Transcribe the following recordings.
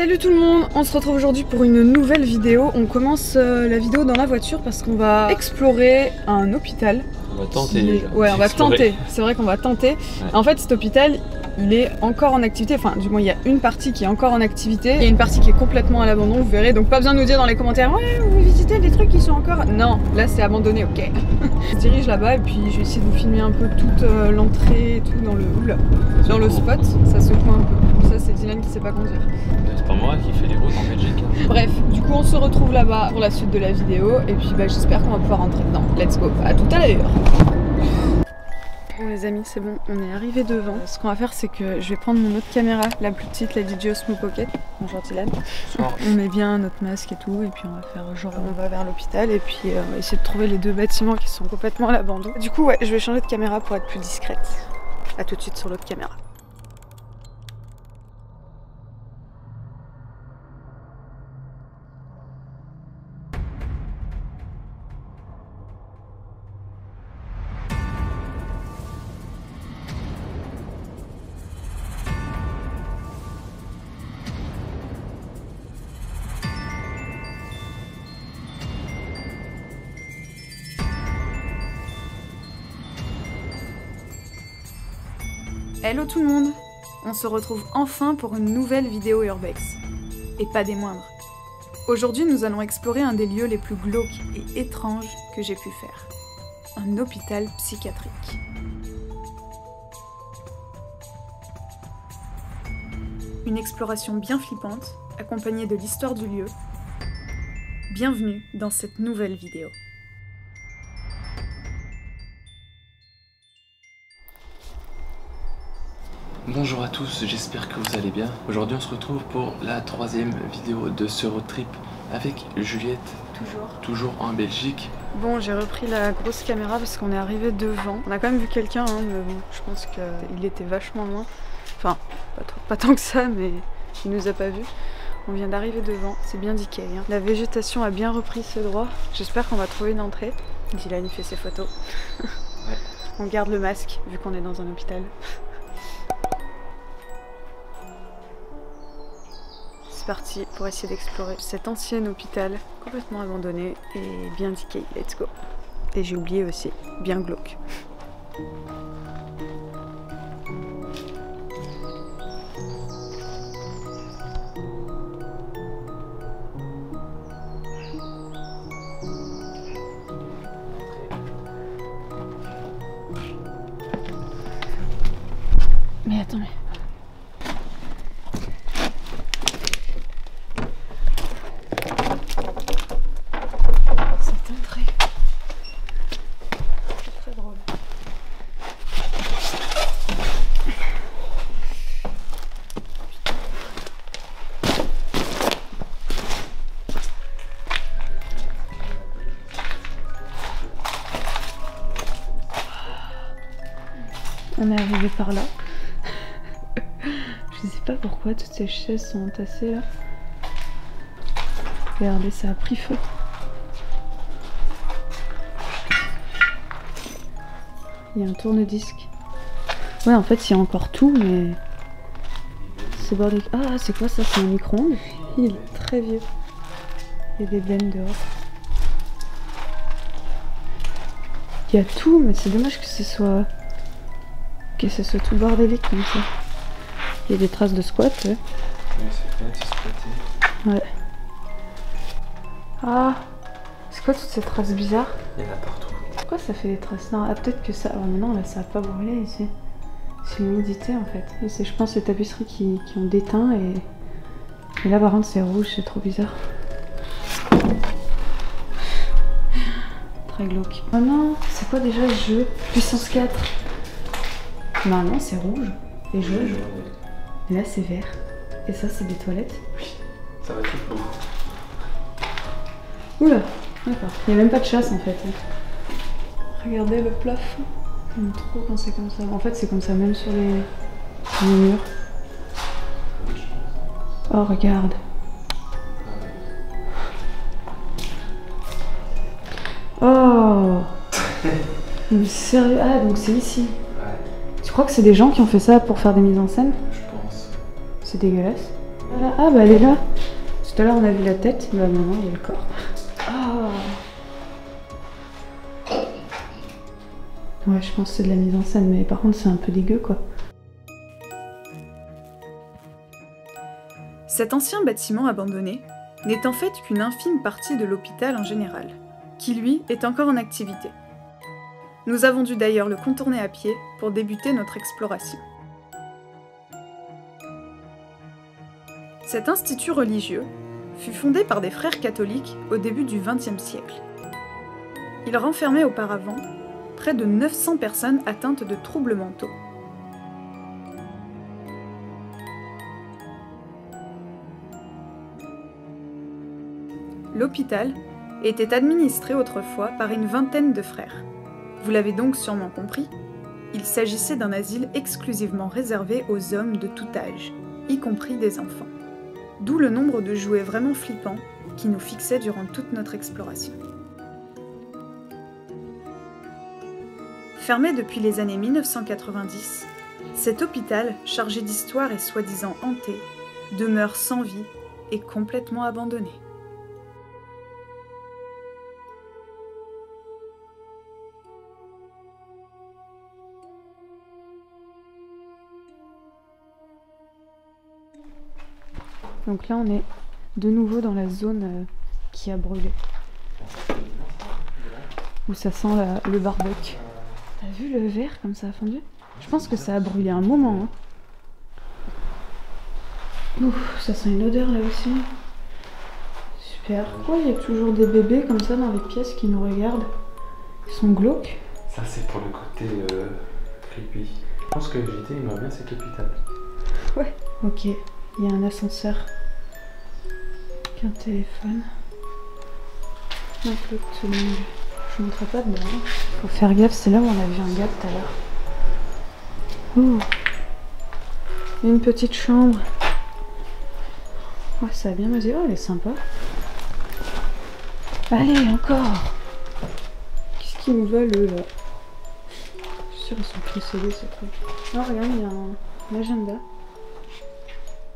Salut tout le monde, on se retrouve aujourd'hui pour une nouvelle vidéo. On commence la vidéo dans la voiture parce qu'on va explorer un hôpital. On va tenter déjà. Ouais, on va tenter, c'est vrai qu'on va tenter. Ouais. En fait cet hôpital, il est encore en activité, enfin du moins il y a une partie qui est encore en activité, il y a une partie qui est complètement à l'abandon, vous verrez, donc pas besoin de nous dire dans les commentaires « Ouais, vous visitez des trucs qui sont encore... » Non, là c'est abandonné, ok. On se dirige là-bas et puis je vais essayer de vous filmer un peu toute l'entrée et tout dans le... Oula, dans le spot, ça secoue un peu. Ça c'est Dylan qui sait pas conduire. C'est pas moi qui fais les routes en Belgique. Bref, du coup on se retrouve là-bas pour la suite de la vidéo et puis bah, j'espère qu'on va pouvoir rentrer dedans. Let's go, à tout à l'heure. Bon les amis, c'est bon, on est arrivé devant. Ce qu'on va faire c'est que je vais prendre mon autre caméra, la plus petite, la DJI Osmo Pocket. Bonjour Dylan. On met bien notre masque et tout et puis on va faire genre on va vers l'hôpital et puis on va essayer de trouver les deux bâtiments qui sont complètement à l'abandon. Du coup ouais, je vais changer de caméra pour être plus discrète. A tout de suite sur l'autre caméra. Hello tout le monde! On se retrouve enfin pour une nouvelle vidéo Urbex. Et pas des moindres. Aujourd'hui nous allons explorer un des lieux les plus glauques et étranges que j'ai pu faire. Un hôpital psychiatrique. Une exploration bien flippante, accompagnée de l'histoire du lieu. Bienvenue dans cette nouvelle vidéo. Bonjour à tous, j'espère que vous allez bien. Aujourd'hui on se retrouve pour la troisième vidéo de ce road trip avec Juliette. Toujours en Belgique. Bon, j'ai repris la grosse caméra parce qu'on est arrivé devant. On a quand même vu quelqu'un, hein, mais bon, je pense qu'il était vachement loin. Enfin, pas tant que ça, mais il nous a pas vus. On vient d'arriver devant, c'est bien diqué. Hein. La végétation a bien repris ses droits. J'espère qu'on va trouver une entrée. Dylan il fait ses photos. Ouais. On garde le masque vu qu'on est dans un hôpital. C'est parti pour essayer d'explorer cet ancien hôpital complètement abandonné et bien diqué. Let's go. Et j'ai oublié aussi, bien glauque. Mais attends, cette entrée, c'est très drôle. On est arrivé par là. Je sais pas pourquoi toutes ces chaises sont entassées là. Regardez, ça a pris feu. Il y a un tourne-disque. Ouais, en fait, il y a encore tout, mais... c'est bordé... Ah, c'est quoi ça? C'est un micro-ondes? Il est très vieux. Il y a des bennes dehors. Il y a tout, mais c'est dommage que ce soit... tout bordélique comme ça. Il y a des traces de squat, ouais. Oui, c'est bien, tu squattais. Ouais. Ah, c'est quoi toutes ces traces bizarres? Il y en a partout. Pourquoi ça fait des traces? Non, ah, peut-être que ça... Alors non, là, ça a pas brûlé ici. C'est l'humidité, en fait. Et c'est, je pense, les tapisseries qui ont déteint et là, par contre, c'est rouge, c'est trop bizarre. Très glauque. Oh non, c'est quoi déjà ce jeu? Puissance 4. Non, non, c'est rouge. Les jauges. Et là, c'est vert. Et ça, c'est des toilettes. Oui, ça va tout beau. Oula, d'accord. Il n'y a même pas de chasse en fait. Regardez le plafond. J'aime trop quand c'est comme ça. En fait, c'est comme ça même sur les murs. Oh, regarde. Oh. Mais sérieux? Ah, donc c'est ici. Ouais. Tu crois que c'est des gens qui ont fait ça pour faire des mises en scène? Je pense. C'est dégueulasse. Ah, Voilà. Ah bah elle est là. Tout à l'heure on a vu la tête, bah maintenant il y a le corps. Ah. Ouais, je pense que c'est de la mise en scène, mais par contre c'est un peu dégueu quoi. Cet ancien bâtiment abandonné n'est en fait qu'une infime partie de l'hôpital en général, qui lui est encore en activité. Nous avons dû d'ailleurs le contourner à pied pour débuter notre exploration. Cet institut religieux fut fondé par des frères catholiques au début du XXe siècle. Il renfermait auparavant près de 900 personnes atteintes de troubles mentaux. L'hôpital était administré autrefois par une vingtaine de frères. Vous l'avez donc sûrement compris, il s'agissait d'un asile exclusivement réservé aux hommes de tout âge, y compris des enfants. D'où le nombre de jouets vraiment flippants qui nous fixaient durant toute notre exploration. Fermé depuis les années 1990, cet hôpital, chargé d'histoire et soi-disant hanté, demeure sans vie et complètement abandonné. Donc là on est de nouveau dans la zone qui a brûlé. Où ça sent le barbecue. T'as vu le verre comme ça a fondu? Je pense que ça a brûlé un moment. Hein. Ouf, ça sent une odeur là aussi. Super. Pourquoi il y a toujours des bébés comme ça dans les pièces qui nous regardent? Ils sont glauques. Ça c'est pour le côté creepy. Je pense que JT aimerait bien cet hôpital. Ouais. Ok. Il y a un ascenseur. Un téléphone. Donc le tunnel. Je ne montrerai pas dedans. Faut faire gaffe, c'est là où on a vu un gars tout à l'heure. Oh. Une petite chambre. Ouais, ça a bien mesuré. Oh, elle est sympa. Allez, encore. Qu'est-ce qu'ils nous veulent eux là? Je suis sûre qu'ils sont possédés ce truc. Oh regarde, il y a un agenda.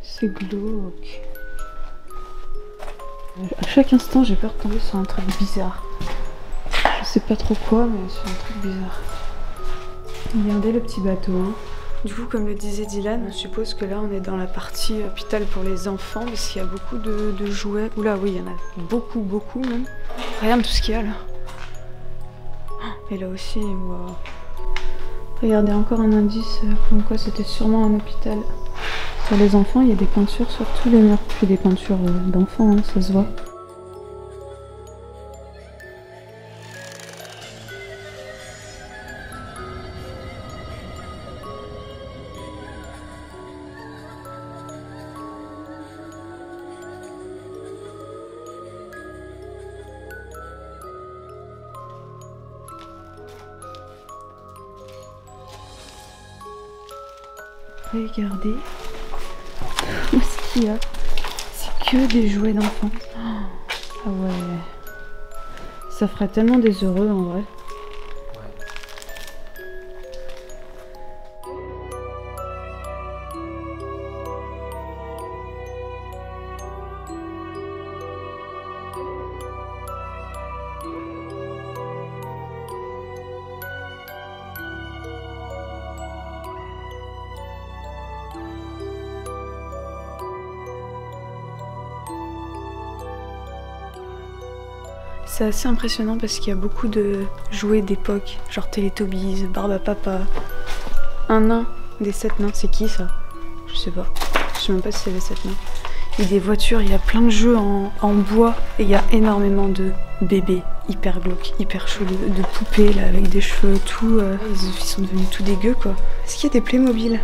C'est glauque. À chaque instant, j'ai peur de tomber sur un truc bizarre. Je sais pas trop quoi, mais c'est un truc bizarre. Regardez le petit bateau. Hein. Du coup, comme le disait Dylan, on suppose que là, on est dans la partie hôpital pour les enfants, parce qu'il y a beaucoup de jouets. Oula, oui, il y en a beaucoup, beaucoup même. Regarde tout ce qu'il y a là. Et là aussi, wow. Regardez, encore un indice comme quoi c'était sûrement un hôpital. Pour les enfants, il y a des peintures sur tous les murs. Puis des peintures d'enfants, hein, ça se voit. Regardez. Qu'est-ce qu'il y a? C'est que des jouets d'enfants. Ah ouais. Ça ferait tellement des heureux en vrai. C'est assez impressionnant parce qu'il y a beaucoup de jouets d'époque, genre Teletubbies, Barbapapa. Un nain, des 7 nains, c'est qui ça? Je sais pas. Je sais même pas si c'est les 7 nains. Et des voitures, il y a plein de jeux en bois et il y a énormément de bébés hyper glauques, hyper chelous, de poupées là avec des cheveux, tout. Ils sont devenus tout dégueux quoi. Est-ce qu'il y a des Playmobil?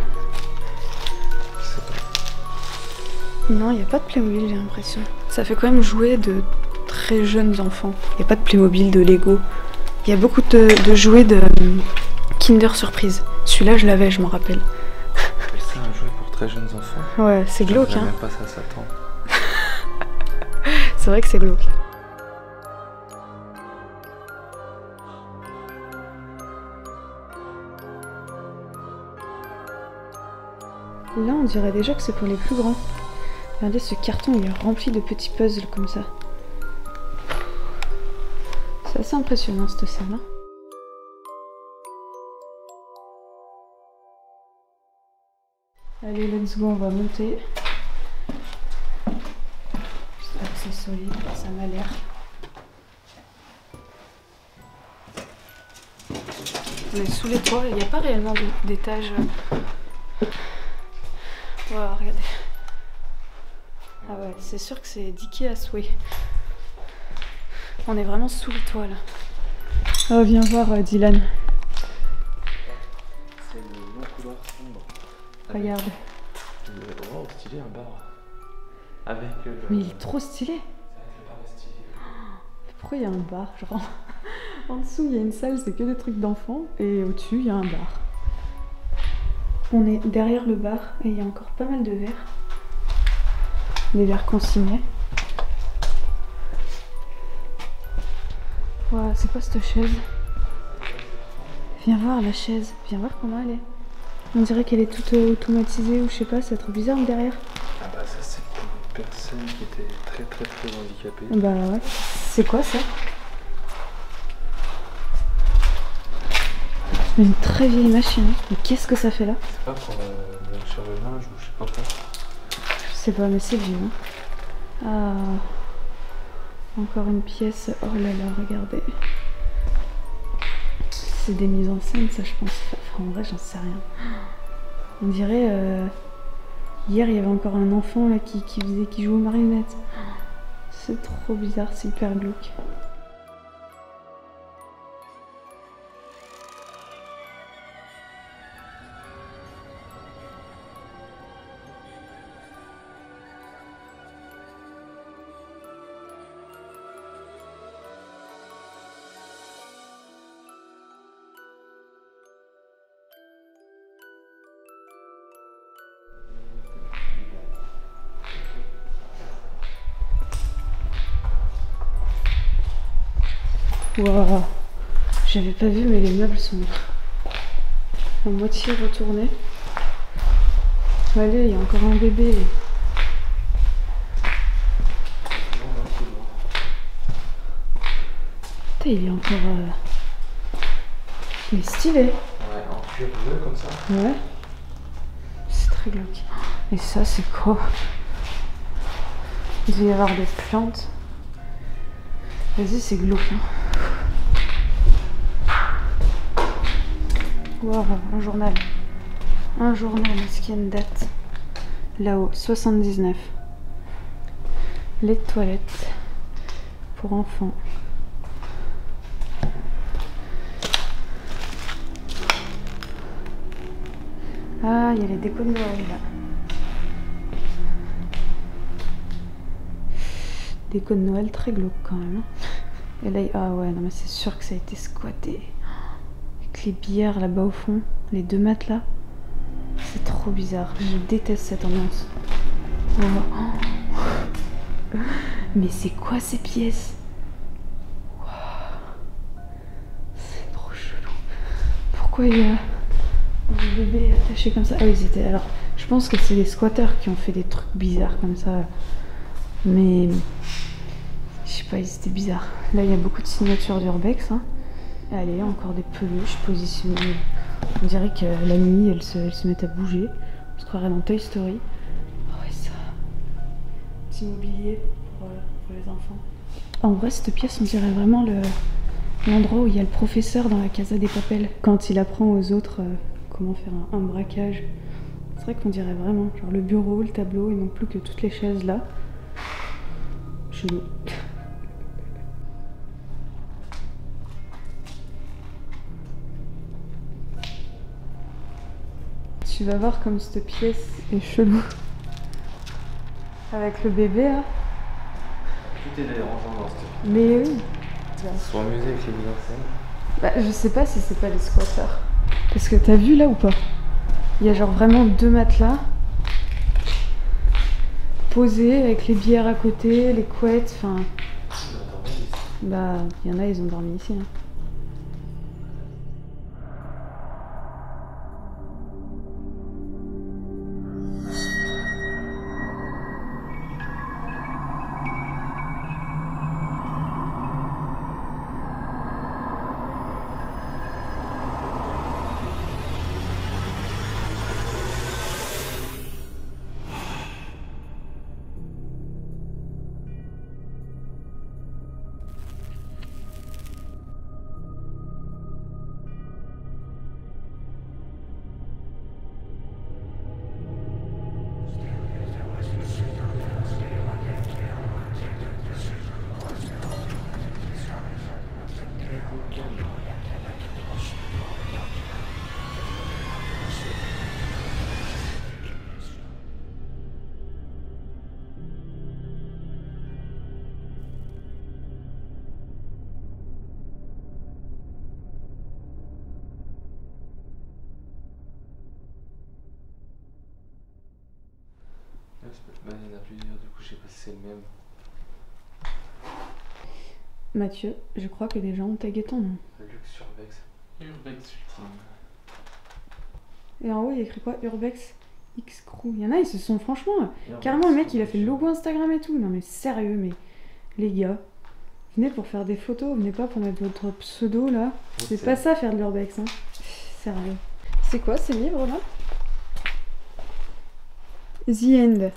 Non, il n'y a pas de Playmobil, j'ai l'impression. Ça fait quand même jouer de très jeunes enfants. Il n'y a pas de Playmobil, de Lego. Il y a beaucoup de jouets de Kinder Surprise. Celui-là, je l'avais, je m'en rappelle. C'est un jouet pour très jeunes enfants. Ouais, c'est glauque, hein. Même pas ça s'attend. C'est vrai que c'est glauque. Là, on dirait déjà que c'est pour les plus grands. Regardez, ce carton il est rempli de petits puzzles comme ça. C'est assez impressionnant cette salle. Hein. Allez, let's go, on va monter. J'espère que c'est solide, ça m'a l'air. On est sous les toits, il n'y a pas réellement d'étage. Voilà, regardez. Ah ouais, c'est sûr que c'est d'Ikea à souhait. On est vraiment sous les toits là. Oh, viens voir Dylan. C'est le long couloir sombre. Regarde. Oh, stylé, un bar. Avec Mais il est trop stylé. le bar est stylé. Pourquoi il y a un bar? Genre en dessous il y a une salle, c'est que des trucs d'enfants. Et au-dessus il y a un bar. On est derrière le bar et il y a encore pas mal de verres. Des verres consignés. Wow, c'est quoi cette chaise? Viens voir la chaise. Viens voir comment elle est. On dirait qu'elle est toute automatisée ou je sais pas, c'est trop bizarre derrière. Ah bah ça c'est pour une personne qui était très handicapée. Bah ouais. C'est quoi ça? Une très vieille machine. Mais qu'est-ce que ça fait là? C'est pas pour blanchir le linge ou je sais pas quoi. Je sais pas, mais c'est vieux. Hein. Ah. Encore une pièce. Oh là là, regardez. C'est des mises en scène, ça, je pense. Enfin, en vrai, j'en sais rien. On dirait... Hier, il y avait encore un enfant là qui joue aux marionnettes. C'est trop bizarre, c'est hyper glauque. Waouh, j'avais pas vu mais les meubles sont à moitié retournés. Allez, il y a encore un bébé. Putain, il est encore... Il est stylé. Ouais, en cuir bleu comme ça. Ouais. C'est très glauque. Et ça, c'est quoi? Il doit y avoir des plantes. Vas-y, c'est glauque. Hein. Wow, un journal. Un journal, est-ce qu'il y a une date? Là-haut, 79. Les toilettes pour enfants. Ah, il y a les décos de Noël là. Déco de Noël très glauque quand même. Et là, ah ouais, non mais c'est sûr que ça a été squatté. Avec les bières là-bas au fond, les deux matelas. C'est trop bizarre, je déteste cette ambiance. Oh. Mais c'est quoi ces pièces? Wow. C'est trop chelou. Pourquoi il y a des bébés attachés comme ça? Ah oui, c'était... Alors, je pense que c'est les squatteurs qui ont fait des trucs bizarres comme ça. Mais... je sais pas, ils étaient bizarres. Là, il y a beaucoup de signatures d'Urbex. Hein. Allez, encore des peluches positionnées. On dirait que la nuit, elles se mettent à bouger. On se croirait dans Toy Story. Oh ouais, ça. Petit mobilier pour les enfants. En vrai, cette pièce, on dirait vraiment l'endroit où il y a le professeur dans la Casa des Papel. Quand il apprend aux autres comment faire un braquage. C'est vrai qu'on dirait vraiment. Genre le bureau, le tableau, il manque plus que toutes les chaises là. Chelou. Tu vas voir comme cette pièce est chelou. Avec le bébé là. Tout est dérangeant dans cette pièce. Mais oui. Soit amusé avec les mises en scène. Bah je sais pas si c'est pas les squatteurs. Parce que t'as vu là ou pas? Il y a genre vraiment deux matelas. Posés avec les bières à côté, les couettes, enfin... Bah il y en a, ils ont dormi ici. Hein. Bah, il y en a plusieurs, du coup, je sais pas si c'est le même. Mathieu, je crois que des gens ont tagué ton nom. Luxe Urbex. Urbex Ultime. Et en haut, il y a écrit quoi? Urbex X Crew. Il y en a, ils se sont franchement. Carrément, le mec, il a fait le logo Instagram et tout. Non, mais sérieux, mais les gars, venez pour faire des photos, venez pas pour mettre votre pseudo là. C'est pas ça faire de l'urbex, hein. Sérieux. C'est quoi ces livres là? The End.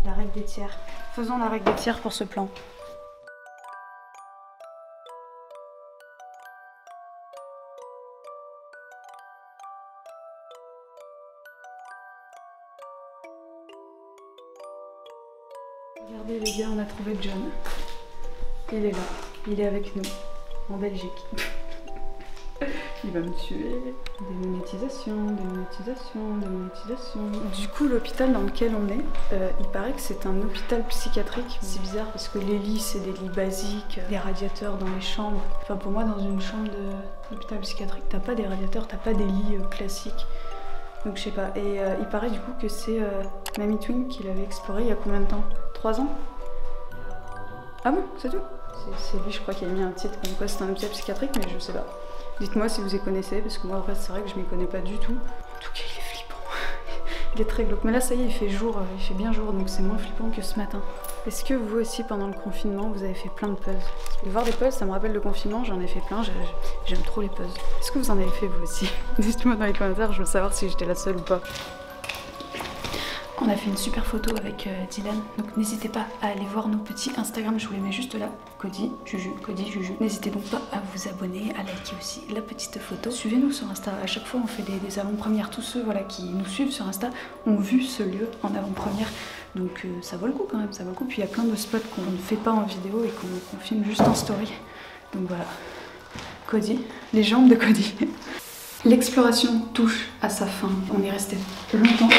La règle des tiers. Faisons la règle des tiers pour ce plan. Regardez les gars, on a trouvé John. Il est là, il est avec nous, en Belgique. Il va me tuer. Démonétisation, démonétisation, démonétisation. Du coup, l'hôpital dans lequel on est, il paraît que c'est un hôpital psychiatrique. C'est bizarre parce que les lits, c'est des lits basiques, des radiateurs dans les chambres. Enfin, pour moi, dans une chambre d'hôpital psychiatrique, t'as pas des radiateurs, t'as pas des lits classiques. Donc, je sais pas. Et il paraît du coup que c'est Mamie Twin qui l'avait exploré il y a combien de temps? 3 ans? Ah bon, c'est tout? C'est lui, je crois, qui a mis un titre comme quoi c'est un hôpital psychiatrique, mais je sais pas. Dites-moi si vous y connaissez, parce que moi, en fait, c'est vrai que je m'y connais pas du tout. En tout cas, il est flippant. Il est très glauque. Mais là, ça y est, il fait jour, il fait bien jour, donc c'est moins flippant que ce matin. Est-ce que vous aussi, pendant le confinement, vous avez fait plein de puzzles? De voir des puzzles, ça me rappelle le confinement, j'en ai fait plein, j'aime trop les puzzles. Est-ce que vous en avez fait, vous aussi? Dites-moi dans les commentaires, je veux savoir si j'étais la seule ou pas. On a fait une super photo avec Dylan, donc n'hésitez pas à aller voir nos petits Instagram, je vous les mets juste là. Cody, Juju, Cody, Juju. N'hésitez donc pas à vous abonner, à liker aussi la petite photo. Suivez-nous sur Insta, à chaque fois on fait des avant-premières. Tous ceux voilà, qui nous suivent sur Insta ont vu ce lieu en avant-première. Donc ça vaut le coup quand même, ça vaut le coup. Puis il y a plein de spots qu'on ne fait pas en vidéo et qu'on filme juste en story. Donc voilà, Cody, les jambes de Cody. L'exploration touche à sa fin, on est resté longtemps.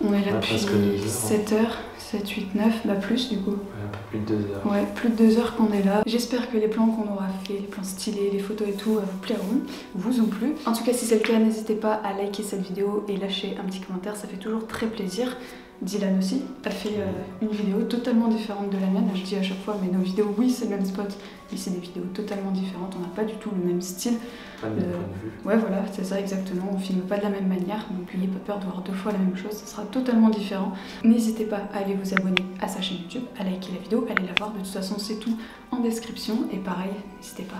On est là depuis 7h, 7, 8, 9, bah plus du coup. Ouais, un peu plus de 2 heures. Ouais, plus de 2 heures qu'on est là. J'espère que les plans qu'on aura fait, les plans stylés, les photos et tout, vous plairont, vous ont plu. En tout cas, si c'est le cas, n'hésitez pas à liker cette vidéo et lâcher un petit commentaire, ça fait toujours très plaisir. Dylan aussi a fait une vidéo totalement différente de la mienne. Je dis à chaque fois, mais nos vidéos, oui, c'est le même spot, mais c'est des vidéos totalement différentes. On n'a pas du tout le même style. Pas le même point de vue. Ouais, voilà, c'est ça exactement. On filme pas de la même manière, donc n'ayez pas peur de voir 2 fois la même chose. Ça sera totalement différent. N'hésitez pas à aller vous abonner à sa chaîne YouTube, à liker la vidéo, allez la voir. De toute façon, c'est tout en description. Et pareil, n'hésitez pas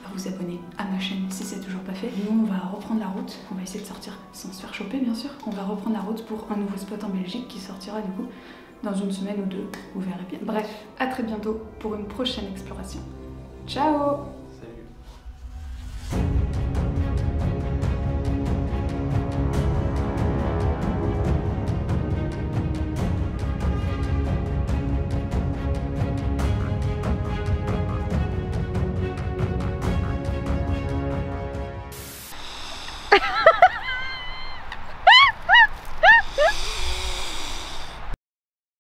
à vous abonner à ma chaîne si c'est toujours pas fait. Nous, on va reprendre la route. On va essayer de sortir sans se faire choper, bien sûr. On va reprendre la route pour un nouveau spot en Belgique qui sortira du coup dans une semaine ou 2. Vous verrez bien. Bref, à très bientôt pour une prochaine exploration. Ciao!